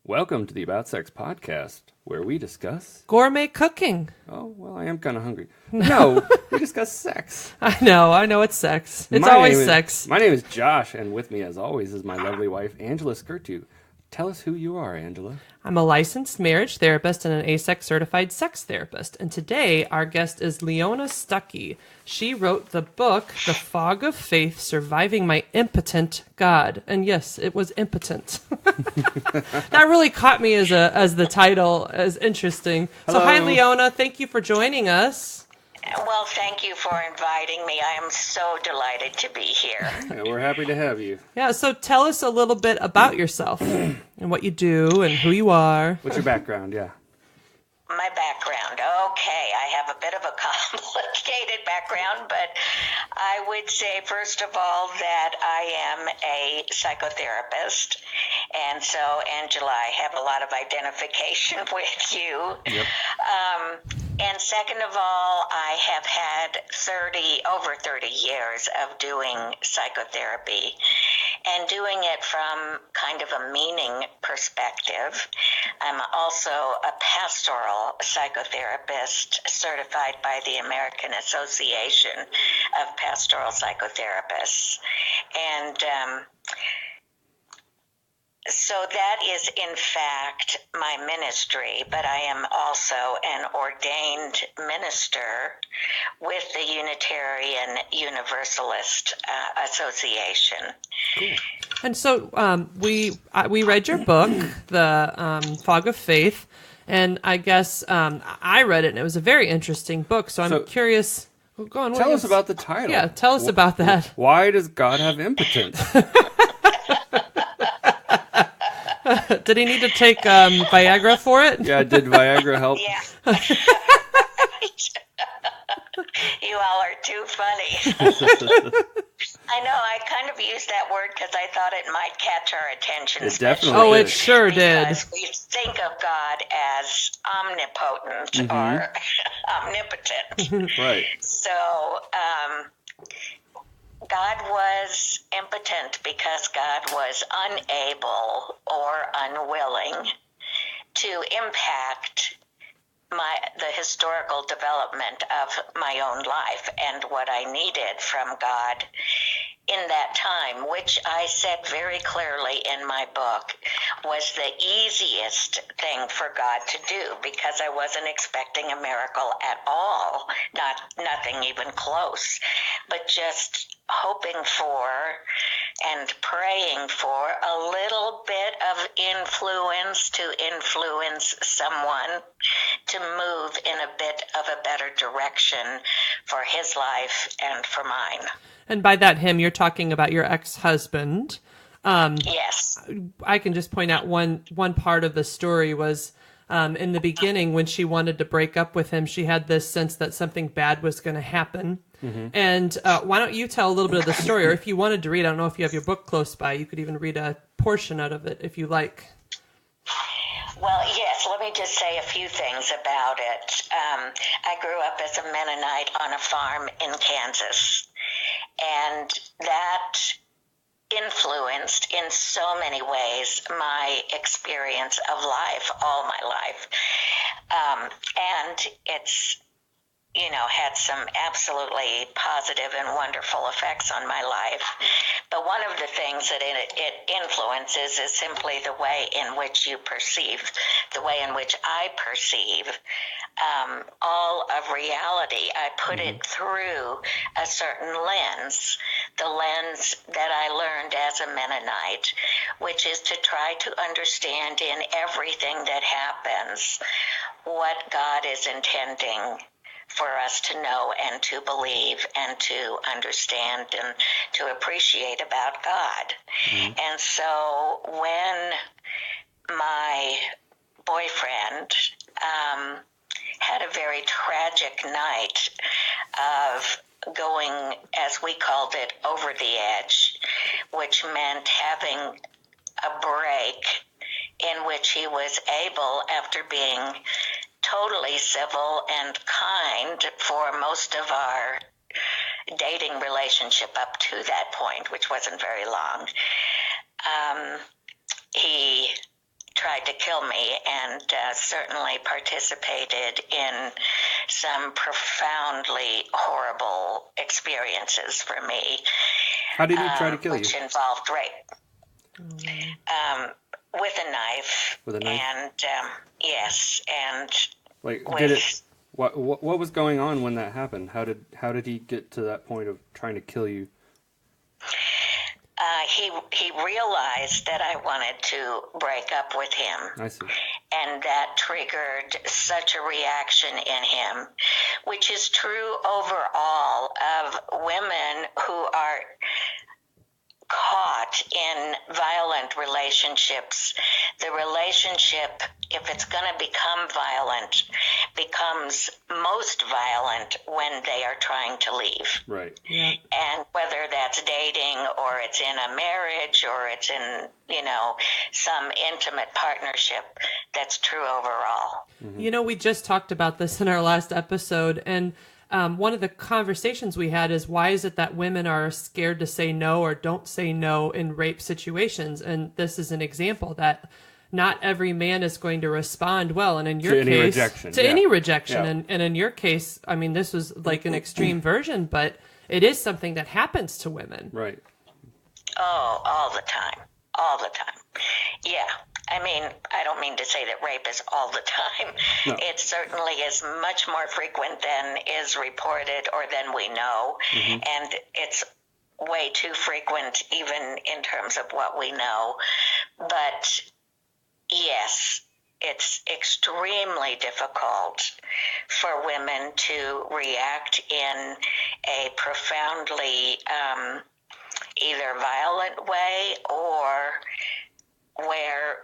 Welcome to the About Sex podcast, where we discuss... Gourmet cooking. Oh, well, I am kind of hungry. No, we discuss sex. I know it's sex. It's always sex. My name is Josh, and with me, as always, is my lovely wife, Angela Skirtu. Tell us who you are, Angela. I'm a licensed marriage therapist and an ASEX certified sex therapist. And today, our guest is Leona Stucky. She wrote the book, The Fog of Faith, Surviving My Impotent God. And yes, it was impotent. That really caught me as the title, as interesting. Hello. So hi, Leona. Thank you for joining us. Well, thank you for inviting me. I am so delighted to be here. Yeah, we're happy to have you. Yeah, so tell us a little bit about yourself and what you do and who you are. What's your background? Yeah. My background. Okay, I have a bit of a complicated background, but I would say, first of all, that I am a psychotherapist. And so, Angela, I have a lot of identification with you. Yep. And second of all, I have had over 30 years of doing psychotherapy and doing it from kind of a meaning perspective. I'm also a pastoral psychotherapist certified by the American Association of Pastoral Psychotherapists. And so that is, in fact, my ministry, but I am also an ordained minister with the Unitarian Universalist Association. Cool. And so we read your book, The Fog of Faith, and I guess I read it, and it was a very interesting book, so I'm curious. Well, go on. Tell us about the title. Yeah, tell us about that. Why does God have impotence? Did he need to take Viagra for it? Yeah, did Viagra help? Yeah. You all are too funny. I know, I kind of used that word because I thought it might catch our attention. It definitely Oh, did. it sure did. Because we think of God as omnipotent or omnipotent. Right. So, God was impotent because God was unable or unwilling to impact the historical development of my own life and what I needed from God in that time, which I said very clearly in my book was the easiest thing for God to do because I wasn't expecting a miracle at all, nothing even close, but just hoping for and praying for a little bit of influence to influence someone to move in a bit of a better direction for his life and for mine. And by that him, you're talking about your ex-husband. Yes. I can just point out one part of the story was in the beginning when she wanted to break up with him, she had this sense that something bad was going to happen. Mm-hmm. And why don't you tell a little bit of the story? Or if you wanted to read, I don't know if you have your book close by, you could even read a portion out of it if you like. Well, yes, let me just say a few things about it. I grew up as a Mennonite on a farm in Kansas, and that influenced in so many ways my experience of life, all my life. And it's, had some absolutely positive and wonderful effects on my life. But one of the things that it influences is simply the way in which you perceive, the way in which I perceive all of reality. I put it through a certain lens, the lens that I learned as a Mennonite, which is to try to understand in everything that happens what God is intending for us to know and to believe and to understand and to appreciate about God. Mm-hmm. And so when my boyfriend had a very tragic night of going, as we called it, over the edge, which meant having a break in which he was able, after being totally civil and kind for most of our dating relationship up to that point, which wasn't very long, he tried tried to kill me and certainly participated in some profoundly horrible experiences for me. How did he try to kill you? Which involved rape. With a knife. With a knife? And, yes, and Like, with... did it... What was going on when that happened? How did he get to that point of trying to kill you? He realized that I wanted to break up with him. I see. And that triggered such a reaction in him, which is true overall of women who are caught in violent relationships. The relationship, if it's going to become violent, becomes most violent when they are trying to leave. Right. Yeah. And whether that's dating or it's in a marriage or it's in, some intimate partnership, that's true overall. Mm-hmm. We just talked about this in our last episode, and one of the conversations we had is, why is it that women are scared to say no or don't say no in rape situations? And this is an example that not every man is going to respond well. And in your case, any rejection. Yeah. And in your case, I mean, this was like an extreme version, but it is something that happens to women. Right. Oh, all the time. All the time. Yeah. I mean, I don't mean to say that rape is all the time. No. It certainly is much more frequent than is reported or than we know. Mm-hmm. And it's way too frequent even in terms of what we know. But yes, it's extremely difficult for women to react in a profoundly either violent way or where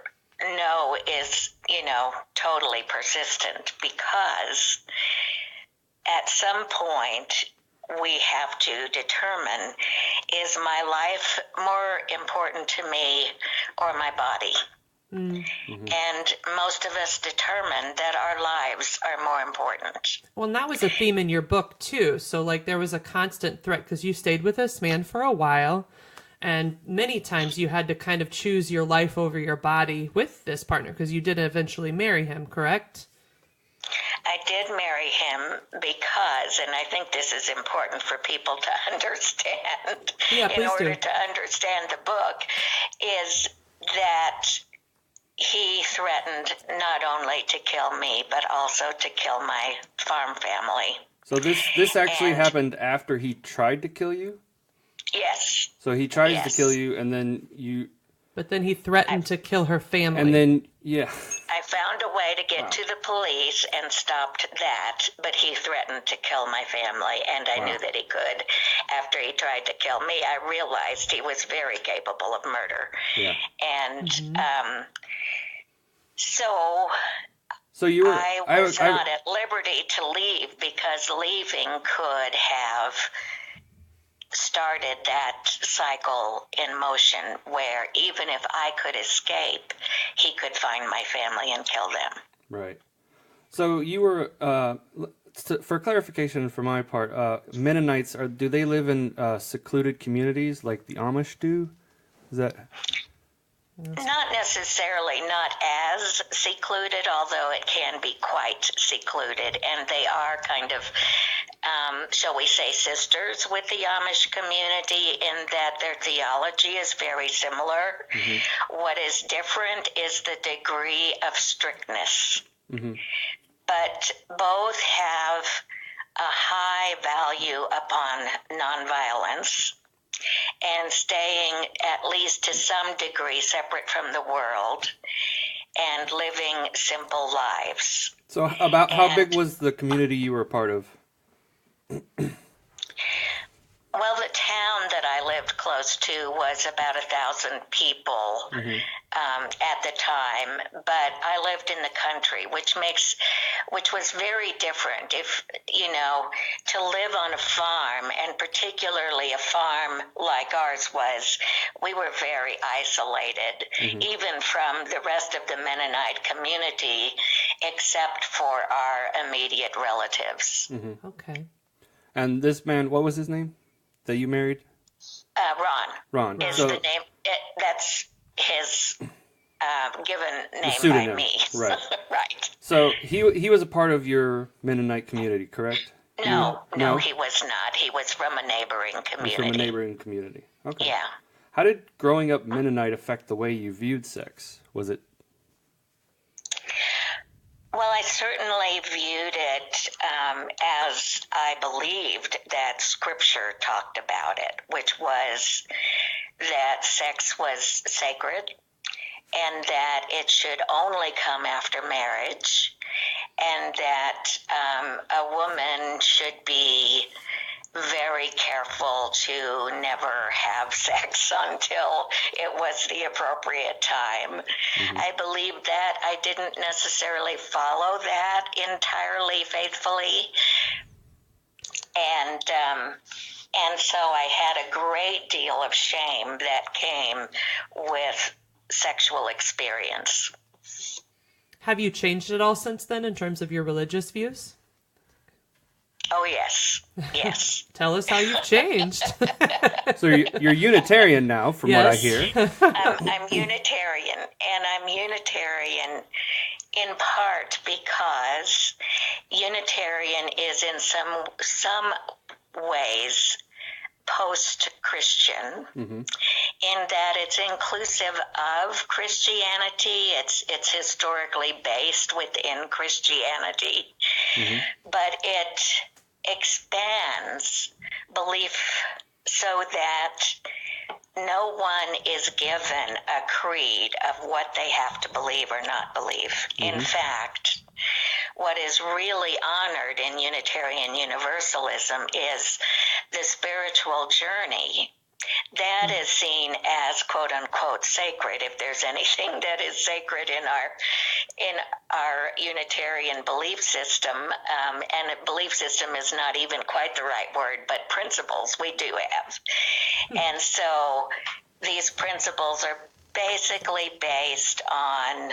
no is, totally persistent, because at some point we have to determine, is my life more important to me or my body? Mm-hmm. And most of us determine that our lives are more important. Well, and that was a theme in your book too. So there was a constant threat because you stayed with this man for a while. And many times you had to kind of choose your life over your body with this partner because you did eventually marry him, correct? I did marry him because, and I think this is important for people to understand, in order to understand the book, is that he threatened not only to kill me, but also to kill my farm family. So this actually happened after he tried to kill you? Yes. So he tries to kill you, and then you... But then he threatened to kill her family. And then, yeah. I found a way to get to the police and stopped that, but he threatened to kill my family, and I knew that he could. After he tried to kill me, I realized he was very capable of murder. Yeah. And so you were, I was not at liberty to leave, because leaving could have started that cycle in motion where even if I could escape, he could find my family and kill them. Right. So you were, for clarification for my part, Mennonites, do they live in secluded communities like the Amish do? Is that... Not necessarily, not as secluded, although it can be quite secluded. And they are kind of, shall we say, sisters with the Amish community in that their theology is very similar. Mm-hmm. What is different is the degree of strictness. Mm-hmm. But both have a high value upon nonviolence and staying at least to some degree separate from the world and living simple lives. So how big was the community you were a part of? Well, the town that I lived close to was about 1,000 people at the time, but I lived in the country, which was very different. If to live on a farm, and particularly a farm like ours was, we were very isolated, even from the rest of the Mennonite community, except for our immediate relatives. Mm-hmm. Okay. And this man, what was his name that you married? Ron. Ron is the name. That's his given The name pseudonym, by me. right. Right. So he was a part of your Mennonite community, correct? No, No? he was not. He was from a neighboring He community. was from a neighboring community. Okay. Yeah. How did growing up Mennonite affect the way you viewed sex? Was it? Well, I certainly viewed it as I believed that Scripture talked about it, which was that sex was sacred and that it should only come after marriage, and that a woman should be very careful to never have sex until it was the appropriate time. I believe that. I didn't necessarily follow that entirely faithfully. And so I had a great deal of shame that came with sexual experience. Have you changed at all since then in terms of your religious views? Oh, yes. Yes. Tell us how you've changed. So you're Unitarian now, from what I Yes. hear. I'm Unitarian, and I'm Unitarian in part because Unitarian is in some ways post-Christian, in that it's inclusive of Christianity. It's historically based within Christianity, but it expands belief so that no one is given a creed of what they have to believe or not believe. In fact, what is really honored in Unitarian Universalism is the spiritual journey. That is seen as quote unquote sacred, if there's anything that is sacred in our Unitarian belief system, and a belief system is not even quite the right word, but principles we do have. And so these principles are basically based on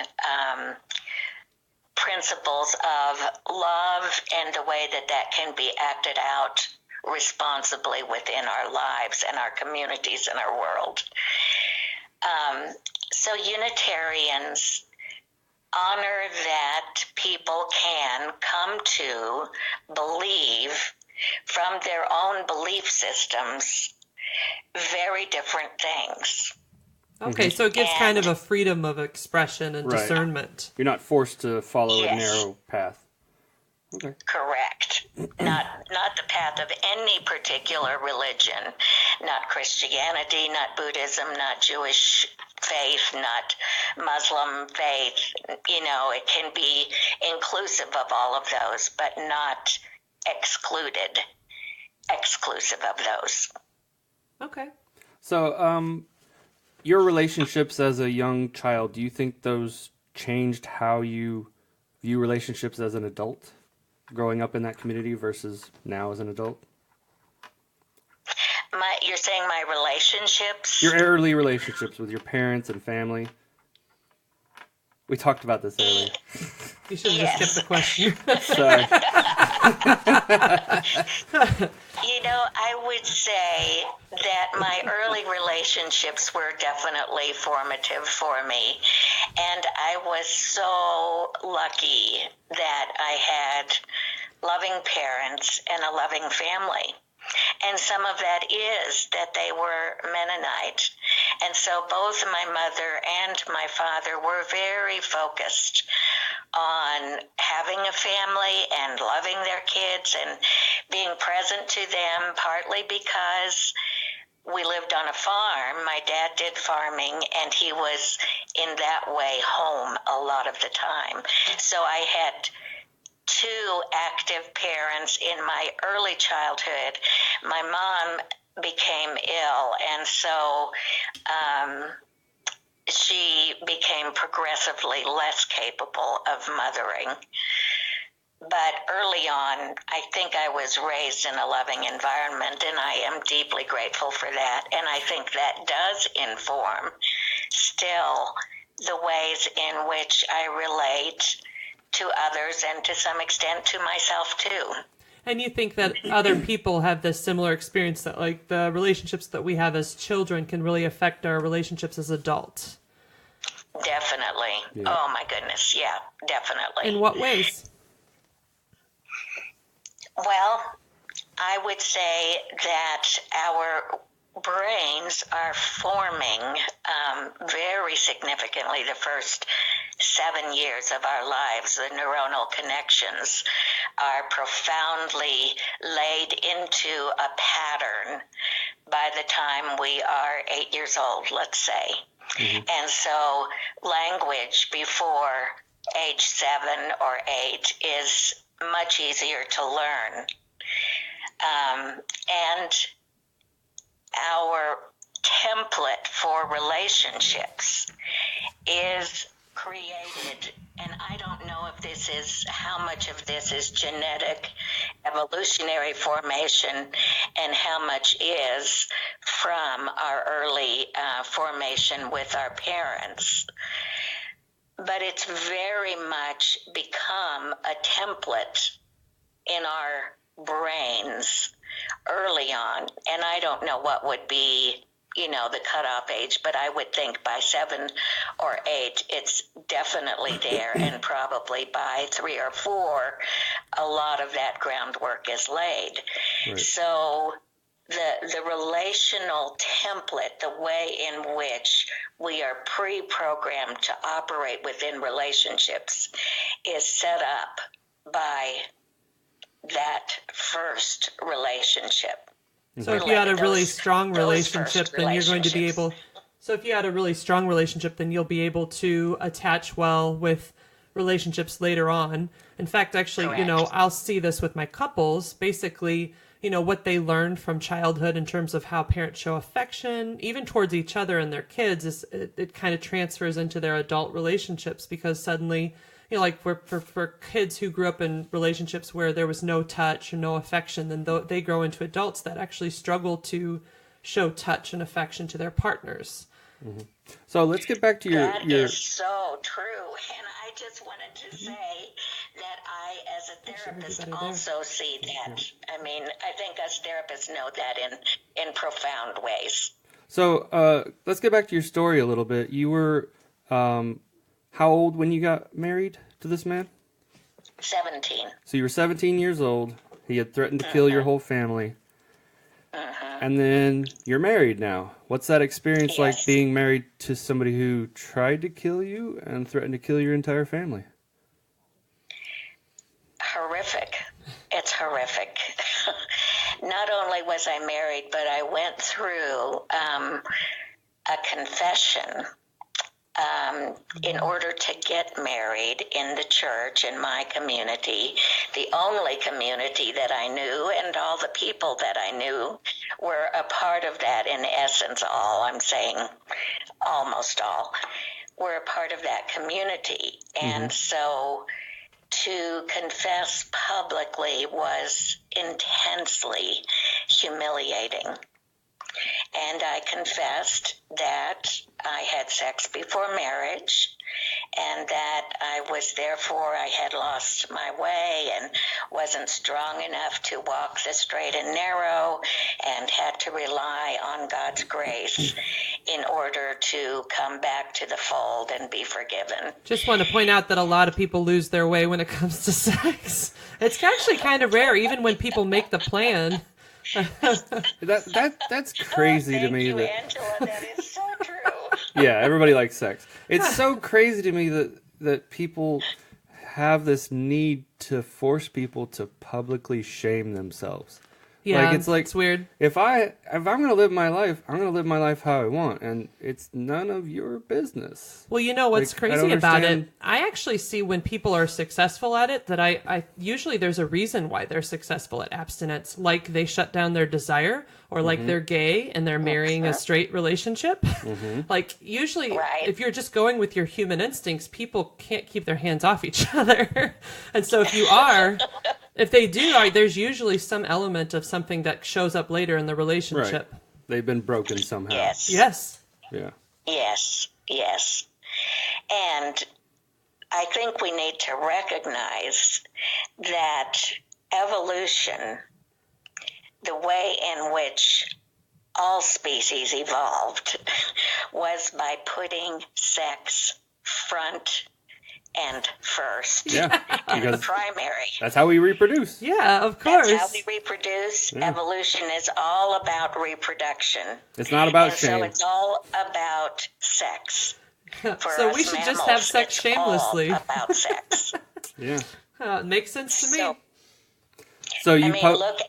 principles of love and the way that can be acted out responsibly within our lives and our communities and our world. So Unitarians honor that people can come to believe from their own belief systems very different things. Okay, so it gives kind of a freedom of expression and Right. discernment. You're not forced to follow a Yes. narrow path. Okay. Correct. Not the path of any particular religion, not Christianity, not Buddhism, not Jewish faith, not Muslim faith. You know, it can be inclusive of all of those, but not exclusive of those. Okay. So, your relationships as a young child, do you think those changed how you view relationships as an adult, growing up in that community versus now as an adult? You're saying my relationships? Your early relationships with your parents and family. We talked about this earlier. You should have Yes. just skipped the question. Sorry. You know, I would say that my early relationships were definitely formative for me. And I was so lucky that I had loving parents and a loving family. And some of that is that they were Mennonite. And so both my mother and my father were very focused on having a family and loving their kids and being present to them, partly because we lived on a farm. My dad did farming, and he was in that way home a lot of the time. So I had two active parents in my early childhood. My mom became ill, and so she became progressively less capable of mothering. But early on, I think I was raised in a loving environment, and I am deeply grateful for that. And I think that does inform still the ways in which I relate to others and to some extent to myself too. And you think that other people have this similar experience, that like the relationships that we have as children can really affect our relationships as adults? Definitely. Yeah. Oh my goodness. Yeah, definitely. In what ways? Well, I would say that our brains are forming very significantly the first 7 years of our lives. The neuronal connections are profoundly laid into a pattern by the time we are 8 years old, let's say. And so language before age 7 or 8 is much easier to learn. And our template for relationships is created, and I don't know if this is, how much of this is genetic, evolutionary formation, and how much is from our early formation with our parents. But it's very much become a template in our brains early on. And I don't know what would be, the cutoff age, but I would think by 7 or 8, it's definitely there. And probably by 3 or 4, a lot of that groundwork is laid. Right. So the relational template, the way in which we are pre-programmed to operate within relationships, is set up by that first relationship. So if you had a really Those- strong those relationship, first then you're going to be relationships. able. So if you had a really strong relationship, then you'll be able to attach well with relationships later on. In fact, actually, Correct. I'll see this with my couples. Basically, what they learned from childhood in terms of how parents show affection, even towards each other and their kids, it kind of transfers into their adult relationships, because suddenly, like for kids who grew up in relationships where there was no touch or no affection, then they grow into adults that actually struggle to show touch and affection to their partners. So let's get back to That your is so true. And I just wanted to say that I, as a therapist, better there. also see that. I mean, I think us therapists know that in profound ways. So let's get back to your story a little bit. You were how old when you got married to this man? 17. So you were 17 years old. He had threatened to kill your whole family. And then you're married now. What's that experience like, Yes. being married to somebody who tried to kill you and threatened to kill your entire family? Horrific. It's horrific. Not only was I married, but I went through a confession in order to get married in the church, in my community, the only community that I knew, and all the people that I knew were a part of that. In essence, all, I'm saying almost all, were a part of that community. And so to confess publicly was intensely humiliating. And I confessed that I had sex before marriage, and that I had lost my way and wasn't strong enough to walk the straight and narrow, and had to rely on God's grace in order to come back to the fold and be forgiven. Just want to point out that a lot of people lose their way when it comes to sex. It's actually kind of rare, even when people make the plan. That's crazy to Thank me. you, That Angela. That is so true. yeah, everybody likes sex. It's so crazy to me that people have this need to force people to publicly shame themselves. Yeah, it's weird. If I'm gonna live my life, I'm gonna live my life how I want, and it's none of your business. Well, what's Like, I don't crazy about understand- it, I actually see when people are successful at it that I usually there's a reason why they're successful at abstinence. Like they shut down their desire, or like they're gay and they're marrying a straight relationship. Like usually Right. if you're just going with your human instincts, people can't keep their hands off each other. And so if they do, there's usually some element of something that shows up later in the relationship. Right. They've been broken somehow. Yes. Yes. Yeah. Yes. And I think we need to recognize that evolution, the way in which all species evolved, was by putting sex front and first Yeah, and because primary. that's how we reproduce. Yeah, of course. That's how we reproduce. Yeah. Evolution is all about reproduction. It's not about And shame. so it's all about sex. For So us we should just mammals, have sex it's shamelessly. all about sex. Yeah. It makes sense to me. So, So you I mean, look,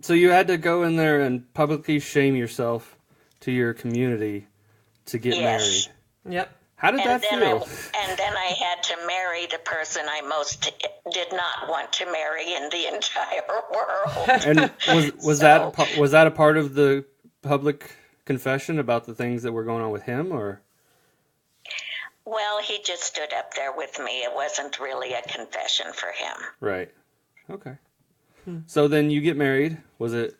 so you had to go in there and publicly shame yourself to your community to get Yes. married. Yep. How did that feel? And then I had to marry the person I most did not want to marry in the entire world. And was that a part of the public confession about the things that were going on with him, or? Well, he just stood up there with me. It wasn't really a confession for him. Right. Okay. So then you get married. Was it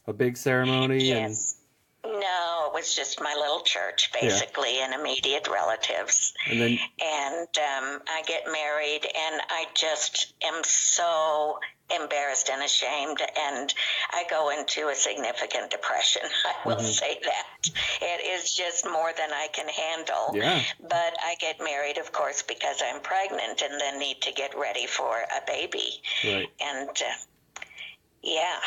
a big ceremony? Yes. No, it was just my little church, basically, and immediate relatives. And then And I get married, and I just am so embarrassed and ashamed, and I go into a significant depression. I will say that. It is just more than I can handle. Yeah. But I get married, of course, because I'm pregnant and then need to get ready for a baby. right. And, yeah.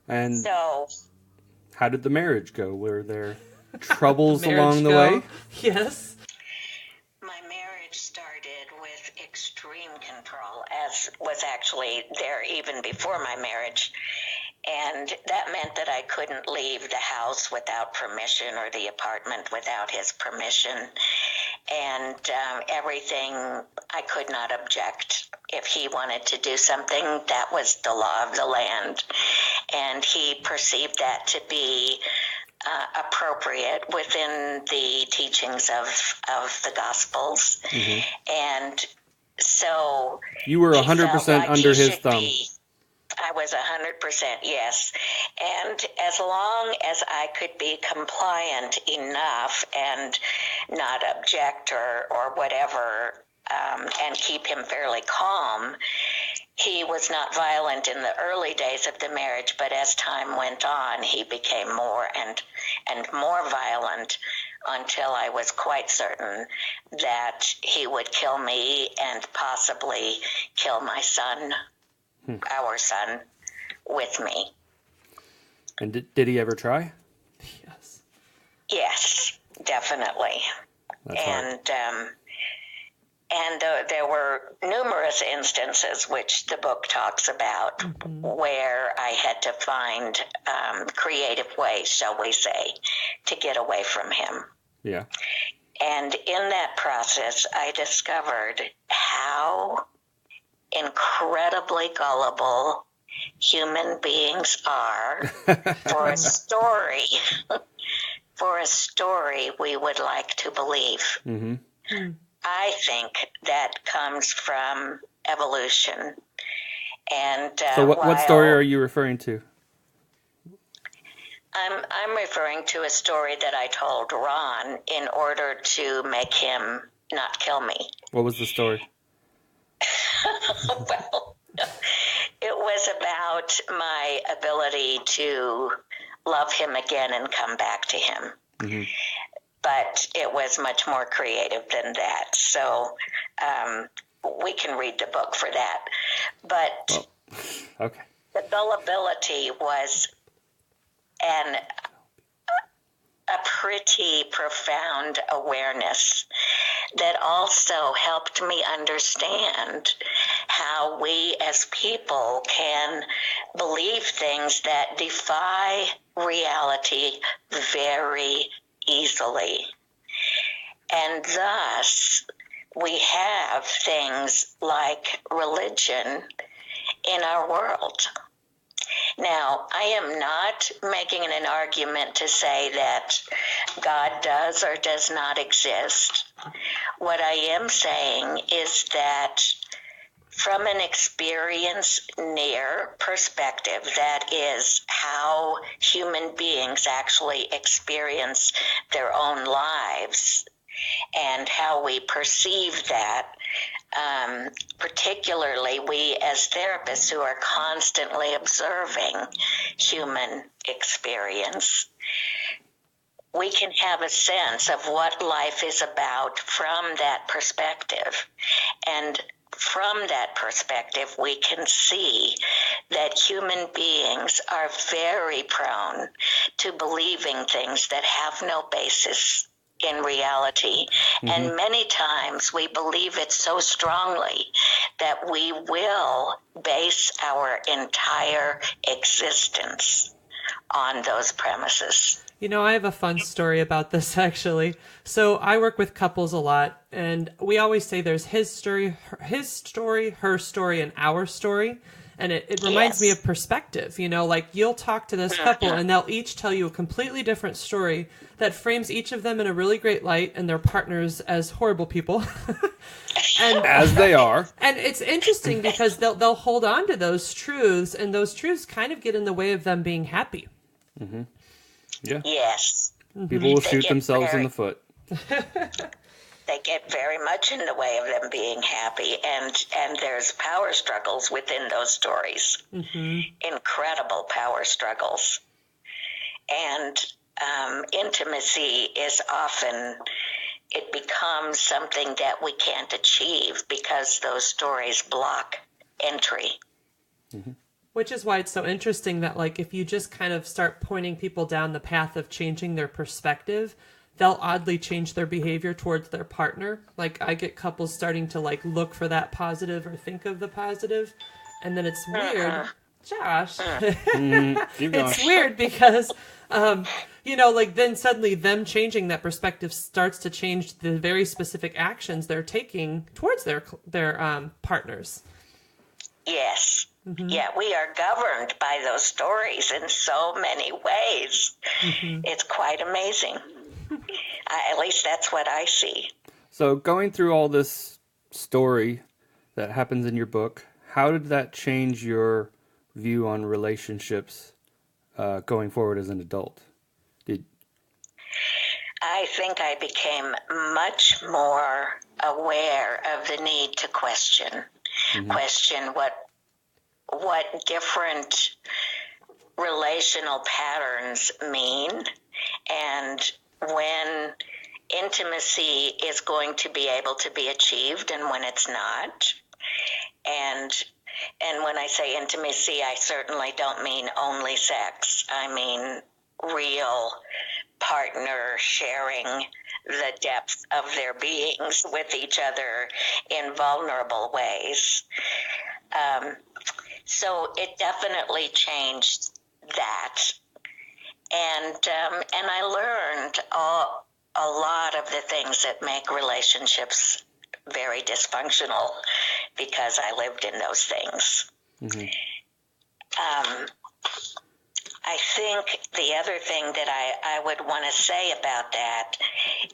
And So... how did the marriage go? Were there troubles Marriage along the go. way? Yes. My marriage started with extreme control, as was actually there even before my marriage. And that meant that I couldn't leave the house without permission or the apartment without his permission. And everything, I could not object. If he wanted to do something, that was the law of the land. And he perceived that to be appropriate within the teachings of the Gospels. And so You were he 100% felt like under he his should thumb. be. I was 100% yes. And as long as I could be compliant enough and not object or whatever, and keep him fairly calm, he was not violent in the early days of the marriage, but as time went on, he became more and more violent until I was quite certain that he would kill me and possibly kill my son, our son, with me. And did he ever try? Yes. Yes, definitely. That's hard. And there were numerous instances, which the book talks about, where I had to find creative ways, shall we say, to get away from him. Yeah. And in that process, I discovered how incredibly gullible human beings are for a story. For a story we would like to believe. Mm-hmm. I think that comes from evolution. And So what story are you referring to? I'm referring to a story that I told Ron in order to make him not kill me. What was the story? Well, it was about my ability to love him again and come back to him. Mm-hmm. But it was much more creative than that. So we can read the book for that. But Okay. the gullibility was a pretty profound awareness that also helped me understand how we as people can believe things that defy reality very easily. And thus, we have things like religion in our world. Now, I am not making an argument to say that God does or does not exist. What I am saying is that from an experience near perspective, that is how human beings actually experience their own lives and how we perceive that, particularly we as therapists who are constantly observing human experience. we can have a sense of what life is about from that perspective. And from that perspective, we can see that human beings are very prone to believing things that have no basis in reality. And many times we believe it so strongly that we will base our entire existence on those premises. You know, I have a fun story about this actually. So I work with couples a lot, and we always say there's his story, her story, and our story. And it reminds me of perspective. You know, like you'll talk to this couple and they'll each tell you a completely different story that frames each of them in a really great light and their partners as horrible people. And As they are. And it's interesting because they'll hold on to those truths, and those truths kind of get in the way of them being happy. Mm-hmm. Yeah. Yes. People will shoot themselves in the foot. They get very much in the way of them being happy, and there's power struggles within those stories. Incredible power struggles. And intimacy is often, it becomes something that we can't achieve because those stories block entry. Which is why it's so interesting that, like, if you just kind of start pointing people down the path of changing their perspective, they'll oddly change their behavior towards their partner. Like, I get couples starting to, like, look for that positive or think of the positive, and then it's weird. Josh. It's weird because, you know, like, then suddenly them changing that perspective starts to change the very specific actions they're taking towards their partners. Yes. Yeah, we are governed by those stories in so many ways. It's quite amazing. At least that's what I see. So going through all this story that happens in your book, how did that change your view on relationships going forward as an adult? I think I became much more aware of the need to question what different relational patterns mean, and when intimacy is going to be able to be achieved and when it's not. And when I say intimacy, I certainly don't mean only sex. I mean real partner sharing the depth of their beings with each other in vulnerable ways. So it definitely changed that. And I learned a lot of the things that make relationships very dysfunctional because I lived in those things. I think the other thing that I would want to say about that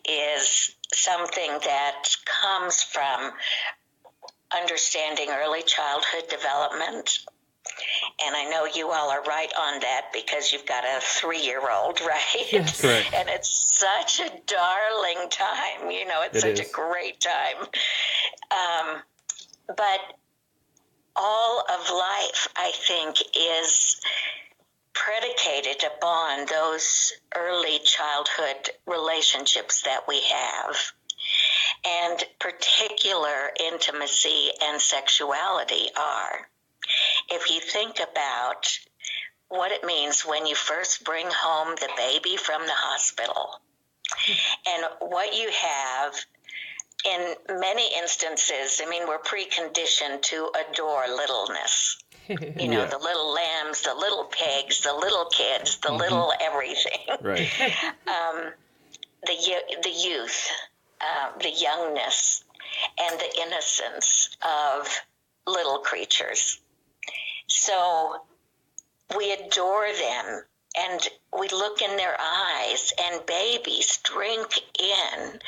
is something that comes from understanding early childhood development. And I know you all are right on that because you've got a 3-year-old, right? Yes. Correct. And it's such a darling time, you know, it's such a great time. But all of life, I think, is predicated upon those early childhood relationships that we have. And particular intimacy and sexuality are. If you think about what it means when you first bring home the baby from the hospital, and what you have in many instances, I mean, we're preconditioned to adore littleness. You know, the little lambs, the little pigs, the little kids, the little everything. Right. The youth, the youngness, and the innocence of little creatures. So we adore them, and we look in their eyes, and babies drink in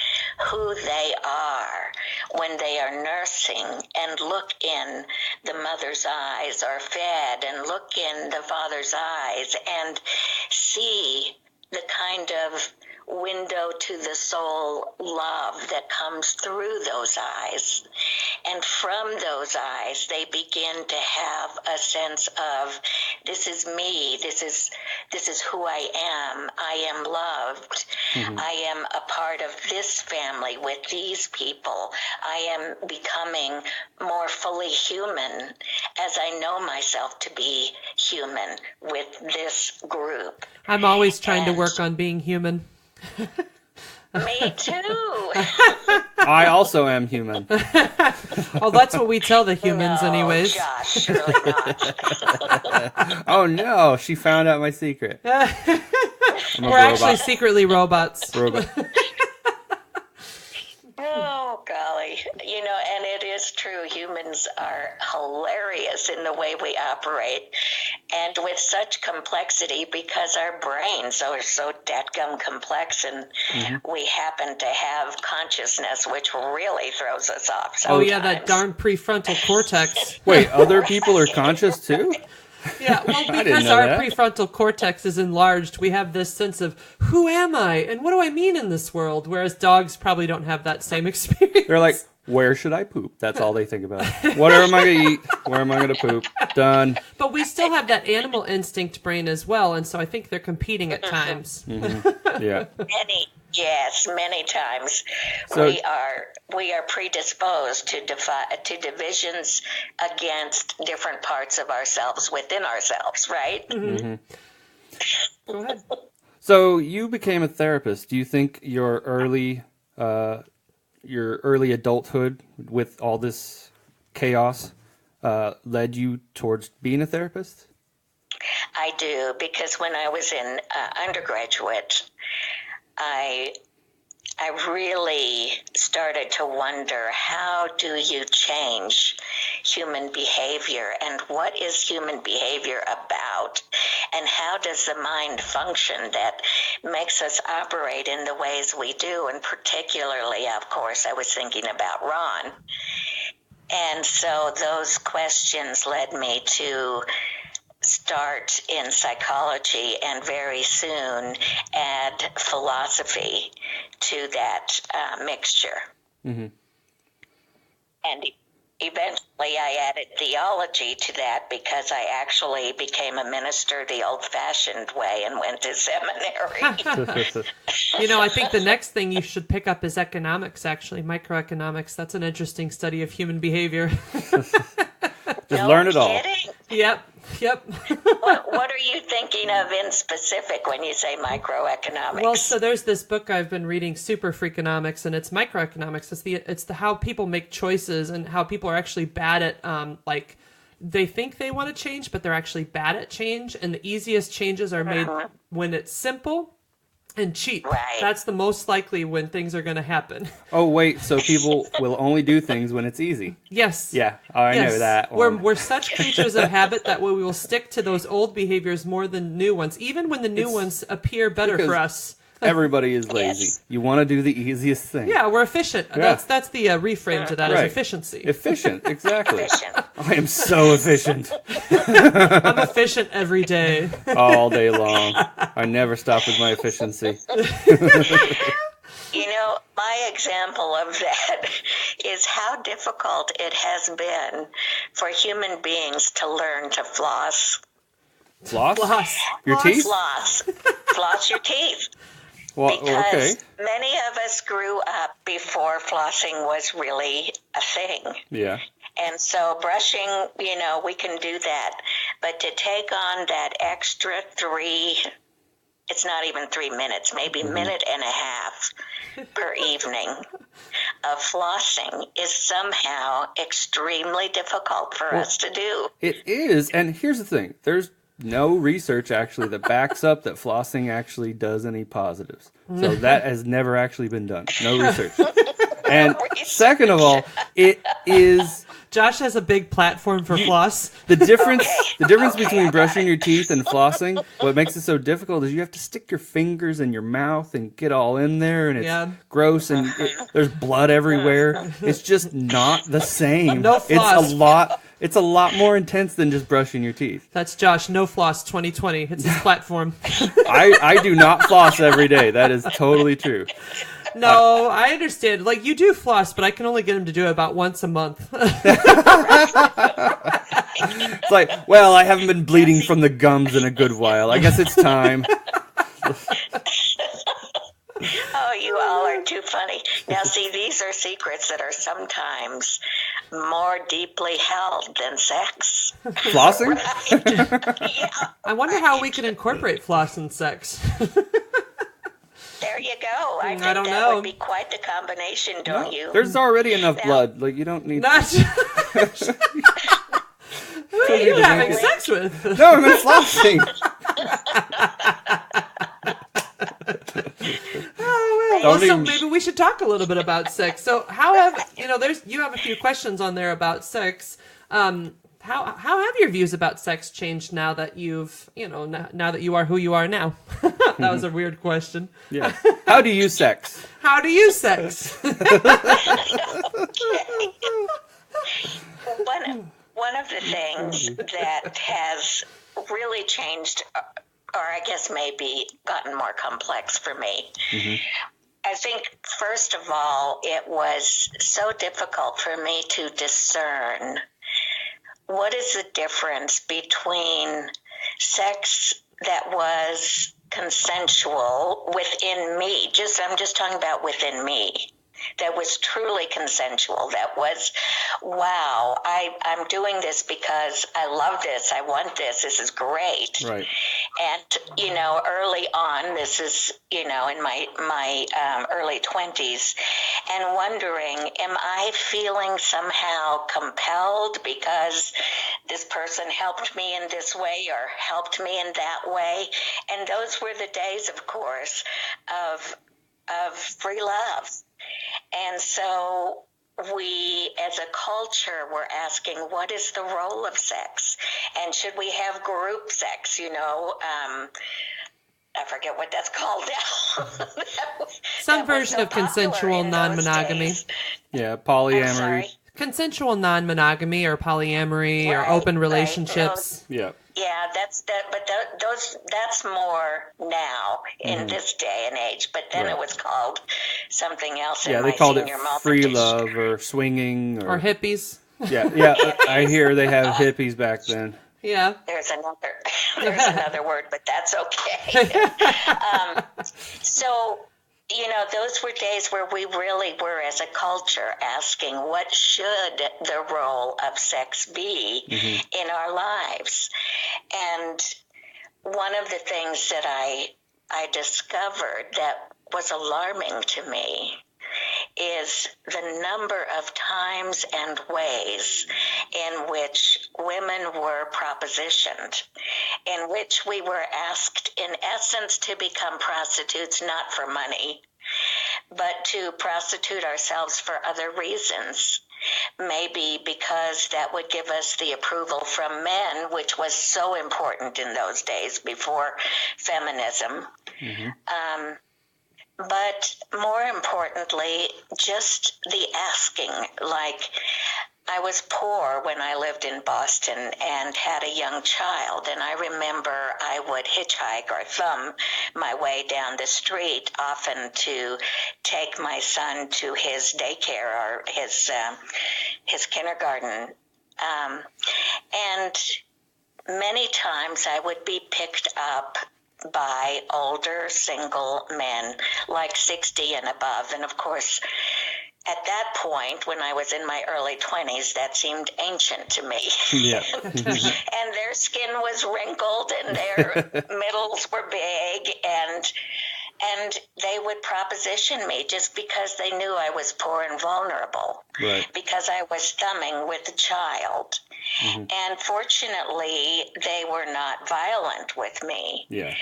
who they are when they are nursing and look in the mother's eyes, or fed and look in the father's eyes and see the kind of window to the soul love that comes through those eyes. And from those eyes, they begin to have a sense of, this is me, this is who I am loved, I am a part of this family with these people, I am becoming more fully human as I know myself to be human with this group. I'm always trying to work on being human. Me too. I also am human. Oh, that's what we tell the humans No, anyways. Josh, surely not. Oh no, she found out my secret. I'm a We're actually robot. secretly robots. Robot. Oh, golly. And it is true. Humans are hilarious in the way we operate and with such complexity because our brains are so dadgum complex and we happen to have consciousness, which really throws us off Oh sometimes. yeah, that darn prefrontal cortex. Wait, other people are conscious too? Yeah, well, didn't because know our that. prefrontal cortex is enlarged, we have this sense of, who am I and what do I mean in this world? Whereas dogs probably don't have that same experience. They're like, where should I poop? That's all they think about. What am I going to eat? Where am I going to poop? Done. But we still have that animal instinct brain as well, and so I think they're competing at times. Yeah. Many times. So- we are predisposed to divisions against different parts of ourselves within ourselves, right? Go ahead. So you became a therapist. Do you think your early adulthood with all this chaos led you towards being a therapist? I do, because when I was in undergraduate, I really started to wonder, how do you change human behavior, and what is human behavior about, and how does the mind function that makes us operate in the ways we do? And particularly, of course, I was thinking about Ron. And so those questions led me to start in psychology and very soon add philosophy to that mixture. And eventually I added theology to that because I actually became a minister the old-fashioned way and went to seminary. I think the next thing you should pick up is economics, actually, microeconomics. That's an interesting study of human behavior. Just learn it all. Kidding? Yep. What are you thinking of in specific when you say microeconomics? Well, so there's this book I've been reading, Super Freakonomics, and it's microeconomics. It's the how people make choices and how people are actually bad at they think they want to change, but they're actually bad at change. And the easiest changes are made when it's simple and cheap. Right. That's the most likely when things are going to happen. Oh, wait, so people will only do things when it's easy. Yes. Yeah, I know that one. We're such creatures of habit that we will stick to those old behaviors more than new ones, even when the new ones appear better because for us. Everybody is lazy. Yes. You want to do the easiest thing. Yeah, we're efficient. Yeah. That's the reframe to that Right. is efficiency. Efficient, exactly. Efficient. I am so efficient I'm efficient every day. all day long. I never stop with my efficiency. My example of that is how difficult it has been for human beings to learn to floss. Floss? Floss. Your teeth? Floss your teeth. Well, Because okay. many of us grew up before flossing was really a thing. Yeah. And so brushing, we can do that. But to take on that extra it's not even 3 minutes, maybe a minute and a half per evening of flossing is somehow extremely difficult for us to do. It is, and here's the thing. There's no research actually that backs up that flossing actually does any positives. So that has never actually been done. No research. And second of all, it is Josh has a big platform for floss. the difference between brushing your teeth and flossing, what makes it so difficult is you have to stick your fingers in your mouth and get all in there, and it's gross, and there's blood everywhere. It's just not the same. No floss. It's a lot more intense than just brushing your teeth. That's Josh. No floss 2020. It's his platform. I do not floss every day. That is totally true. No, I understand. Like, you do floss, but I can only get him to do it about once a month. It's like, well, I haven't been bleeding from the gums in a good while. I guess it's time. Oh, you all are too funny. Now, see, these are secrets that are sometimes more deeply held than sex. Flossing? Yeah, I wonder how we can incorporate floss in sex. there you go. I think don't that know. would be quite the combination, don't you? There's already enough Now- blood. Like, you don't need... Not. Who are you having sex with? No, I'm not flossing. Well, Don't so even- maybe we should talk a little bit about sex. So, how have you have a few questions on there about sex? How have your views about sex changed now that you've now that you are who you are now? That was a weird question. Yeah. How do you sex? How do you sex? One of the things that has really changed, or I guess maybe gotten more complex for me, I think, first of all, it was so difficult for me to discern what is the difference between sex that was consensual within me, I'm just talking about within me, that was truly consensual, that was, wow, I'm doing this because I love this, I want this is great. Right. And, early on, this is, in my early 20s, and wondering, am I feeling somehow compelled because this person helped me in this way or helped me in that way? And those were the days, of course, of free love. And so we, as a culture, were asking, what is the role of sex? And should we have group sex, I forget what that's called now. Some version of consensual non-monogamy. Yeah, I'm polyamory. sorry. Consensual non-monogamy or polyamory or Right, open right. relationships. Yeah. Yeah, that's more now in this day and age. But then Right. it was called something else. Yeah, in they my called it senior moment free district. love or swinging Or hippies. Yeah. I hear they have hippies back then. Yeah. There's another word, but that's okay. So, those were days where we really were, as a culture, asking what should the role of sex be in our lives. And one of the things that I discovered that was alarming to me is the number of times and ways in which women were propositioned, in which we were asked, in essence, to become prostitutes, not for money, but to prostitute ourselves for other reasons. Maybe because that would give us the approval from men, which was so important in those days before feminism. But more importantly, just the asking. Like, I was poor when I lived in Boston and had a young child, and I remember I would hitchhike or thumb my way down the street, often to take my son to his daycare or his kindergarten. And many times I would be picked up by older single men, like 60 and above. And of course, at that point, when I was in my early 20s, that seemed ancient to me. Yeah. And their skin was wrinkled and their middles were big, and they would proposition me just because they knew I was poor and vulnerable, Right. because I was thumbing with a child. And fortunately, they were not violent with me. Yeah.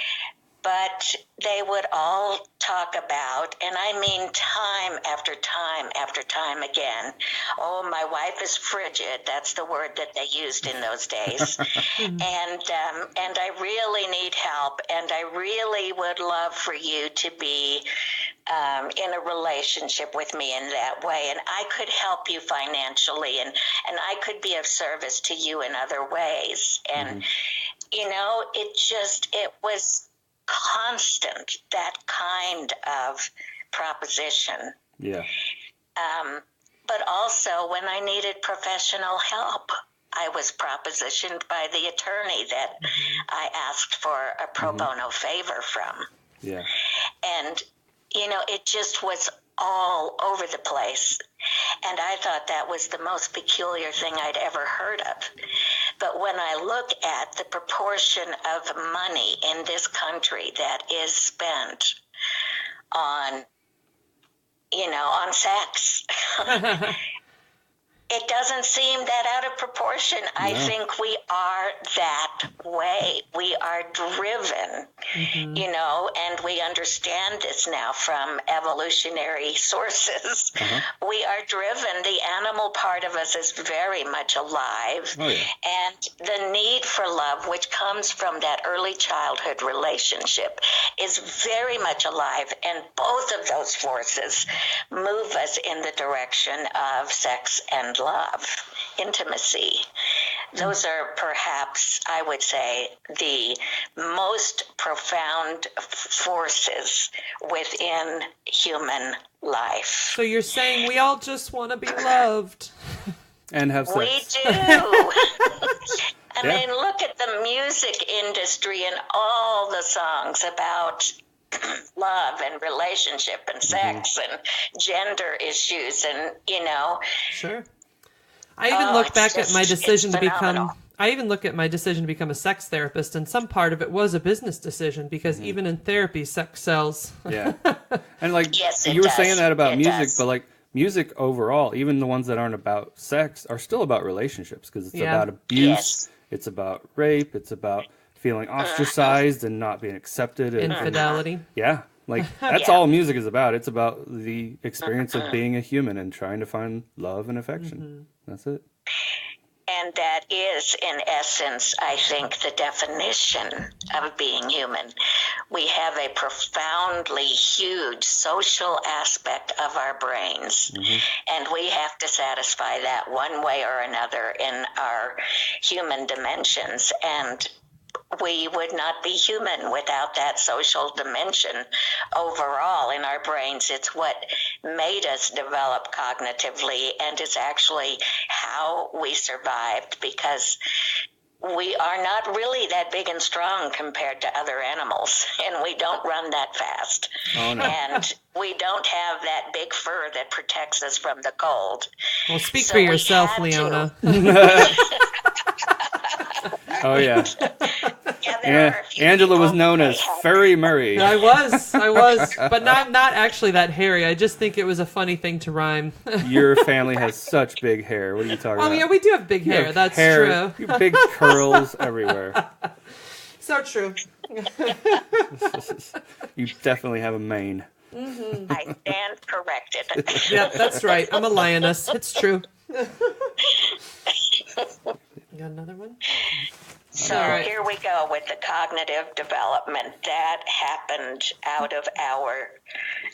But they would all talk about, and I mean time after time after time again, oh, my wife is frigid. That's the word that they used in those days. And I really need help, and I really would love for you to be in a relationship with me in that way, and I could help you financially, and I could be of service to you in other ways. And, it was constant, that kind of proposition. Yeah. But also when I needed professional help, I was propositioned by the attorney that I asked for a pro bono favor from. Yeah. And, it just was all over the place. And I thought that was the most peculiar thing I'd ever heard of. But when I look at the proportion of money in this country that is spent on, on sex, it doesn't seem that out of proportion. No. I think we are that way. We are driven, and we understand this now from evolutionary sources. We are driven. The animal part of us is very much alive. Oh, yeah. And the need for love, which comes from that early childhood relationship, is very much alive. And both of those forces move us in the direction of sex and love, intimacy. Those are perhaps, I would say, the most profound forces within human life. So you're saying we all just want to be loved. And have sex. We do. I mean, look at the music industry and all the songs about love and relationship and sex and gender issues and, Sure. I even look back at my decision to become... I even look at my decision to become a sex therapist, and some part of it was a business decision because even in therapy, sex sells. Yeah. And yes, you were does. saying that about it music, does. but music overall, even the ones that aren't about sex, are still about relationships because it's about abuse, it's about rape, it's about feeling ostracized and not being accepted. Infidelity. That's all music is about. It's about the experience of being a human and trying to find love and affection. That's it. And that is, in essence, I think, the definition of being human. We have a profoundly huge social aspect of our brains, and we have to satisfy that one way or another in our human dimensions. And we would not be human without that social dimension overall in our brains. It's what made us develop cognitively, and it's actually how we survived, because we are not really that big and strong compared to other animals, and we don't run that fast. Oh, no. And we don't have that big fur that protects us from the cold. Well, speak for yourself, Leona. Oh, yeah. Angela was known as Furry Murray. I was, but I'm not actually that hairy. I just think it was a funny thing to rhyme. Your family has such big hair. What are you talking about? Oh, yeah, we do have big hair. That's true. You big curls everywhere. So true. You definitely have a mane. I stand corrected. Yeah, that's right. I'm a lioness. It's true. You got another one? So here we go with the cognitive development. That happened out of our,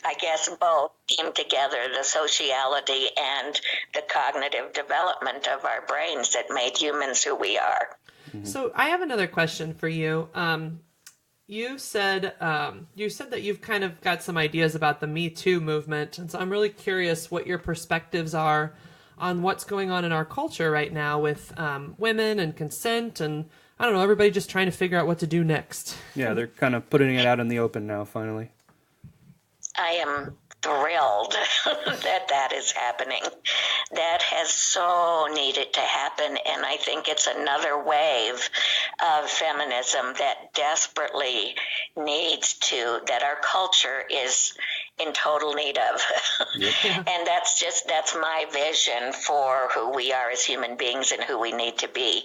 I guess both came together, the sociality and the cognitive development of our brains that made humans who we are. So I have another question for you. You said that you've kind of got some ideas about the Me Too movement, and so I'm really curious what your perspectives are on what's going on in our culture right now with women and consent and, I don't know, everybody just trying to figure out what to do next. Yeah, they're kind of putting it out in the open now, finally. I am thrilled that is happening. That has so needed to happen, and I think it's another wave of feminism that desperately needs to, that our culture is in total need of. Yep. And that's my vision for who we are as human beings and who we need to be.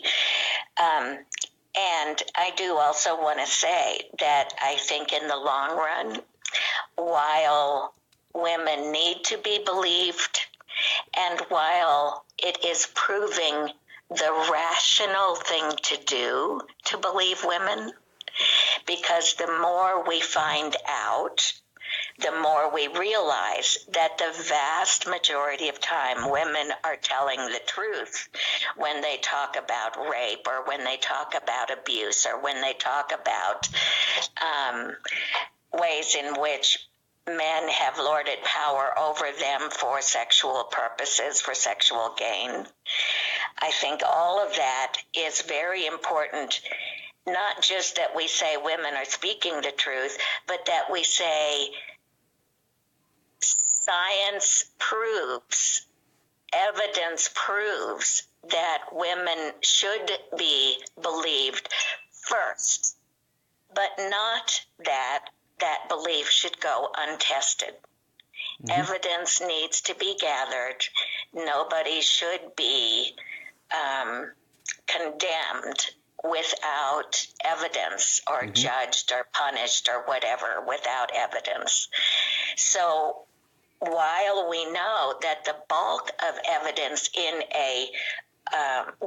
And I do also want to say that I think in the long run, while women need to be believed, and while it is proving the rational thing to do to believe women, because the more we find out, the more we realize that the vast majority of time women are telling the truth when they talk about rape or when they talk about abuse or when they talk about ways in which men have lorded power over them for sexual purposes, for sexual gain. I think all of that is very important, not just that we say women are speaking the truth, but that we say science proves, evidence proves that women should be believed first, but not that that belief should go untested. Mm-hmm. Evidence needs to be gathered. Nobody should be condemned without evidence or mm-hmm. judged or punished or whatever without evidence. So while we know that the bulk of evidence in a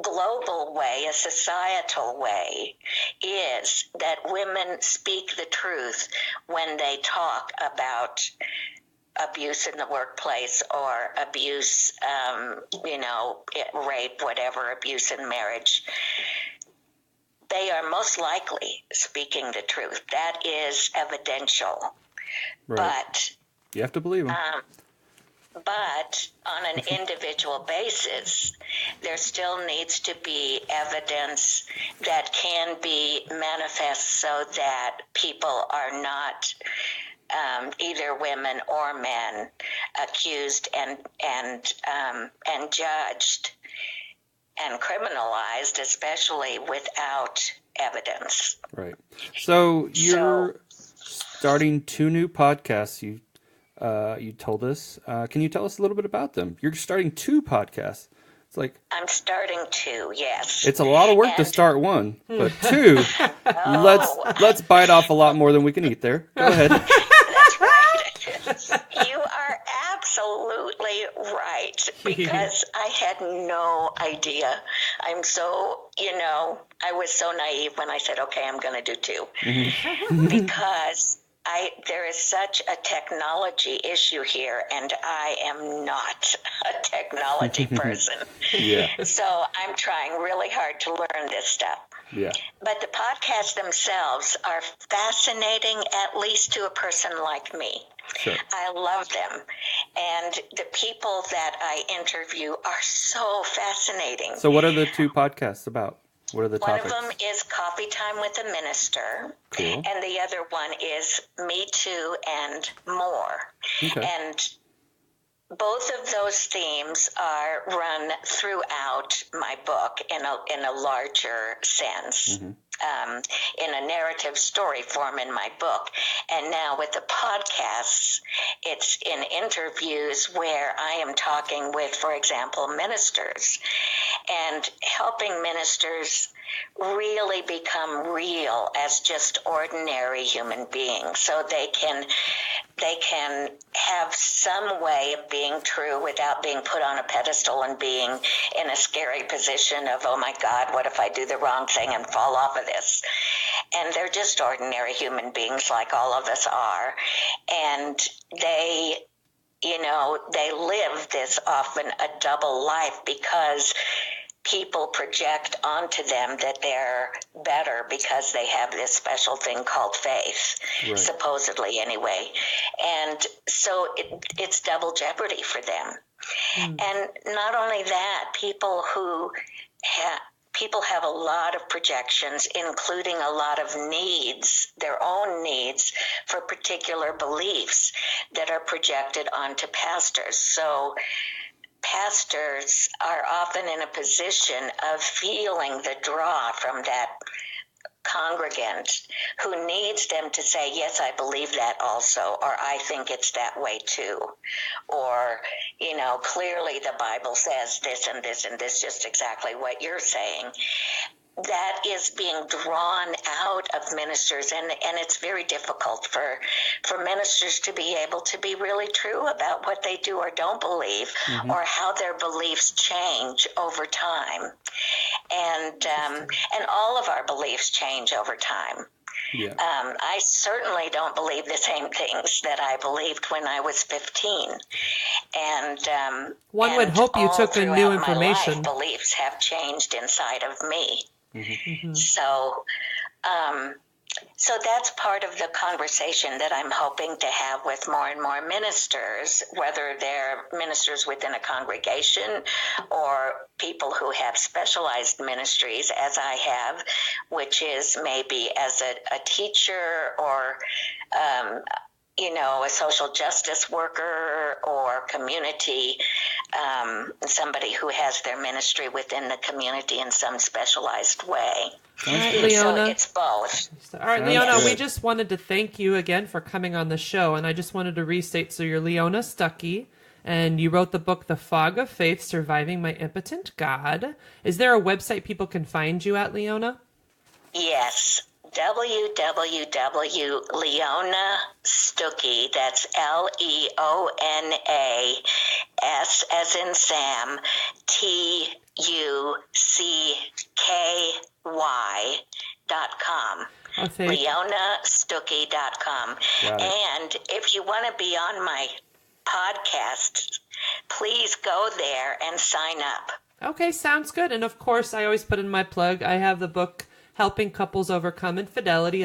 global way, a societal way, is that women speak the truth when they talk about abuse in the workplace or abuse, rape, whatever, abuse in marriage. They are most likely speaking the truth. That is evidential. Right. But you have to believe them. But on an individual basis, there still needs to be evidence that can be manifest so that people are not either women or men accused and judged and criminalized, especially without evidence. Right. So you're starting 2 new podcasts. You told us. Can you tell us a little bit about them? You're starting 2 podcasts. It's like I'm starting 2. Yes. It's a lot of work to start 1, but 2. Let's bite off a lot more than we can eat. There. Go ahead. That's right. You are absolutely right, because I had no idea. I'm so, I was so naive when I said, okay, I'm going to do 2. Mm-hmm. Because there is such a technology issue here, and I am not a technology person. Yeah. So I'm trying really hard to learn this stuff. Yeah. But the podcasts themselves are fascinating, at least to a person like me. Sure. I love them. And the people that I interview are so fascinating. So what are the 2 podcasts about? What are the topics? One of them is Coffee Time with a Minister. Cool. And the other one is Me Too and More. Okay. And both of those themes are run throughout my book in a larger sense, mm-hmm. In a narrative story form in my book. And now with the podcasts, it's in interviews where I am talking with, for example, ministers, and helping ministers really become real as just ordinary human beings, so they can have some way of being true without being put on a pedestal and being in a scary position of, oh my God, what if I do the wrong thing and fall off of this? And they're just ordinary human beings like all of us are. And they live this often a double life, because people project onto them that they're better because they have this special thing called faith, right. Supposedly anyway. And so it's double jeopardy for them. Mm. And not only that, people have a lot of projections, including a lot of needs, their own needs for particular beliefs that are projected onto pastors. So pastors are often in a position of feeling the draw from that congregant who needs them to say, yes, I believe that also, or I think it's that way too. Or, clearly the Bible says this and this and this, just exactly what you're saying. That is being drawn out of ministers, and it's very difficult for ministers to be able to be really true about what they do or don't believe, mm-hmm. or how their beliefs change over time. And all of our beliefs change over time. Yeah. I certainly don't believe the same things that I believed when I was 15. And One would hope you all took in new throughout information. My life, beliefs have changed inside of me. Mm-hmm. So, so that's part of the conversation that I'm hoping to have with more and more ministers, whether they're ministers within a congregation or people who have specialized ministries, as I have, which is maybe as a teacher or a social justice worker or community, somebody who has their ministry within the community in some specialized way. All right, Leona. So it's both. All right, Sounds Leona, good. we just wanted to thank you again for coming on the show. And I just wanted to restate, so you're Leona Stucky, and you wrote the book, The Fog of Faith, Surviving My Impotent God. Is there a website people can find you at, Leona? Yes. www.leonastucky, that's LEONAS as in Sam, TUCKY.com. LeonaStucky.com. Got it. And if you want to be on my podcast, please go there and sign up. Okay, sounds good. And of course, I always put in my plug. I have the book, Helping Couples Overcome Infidelity,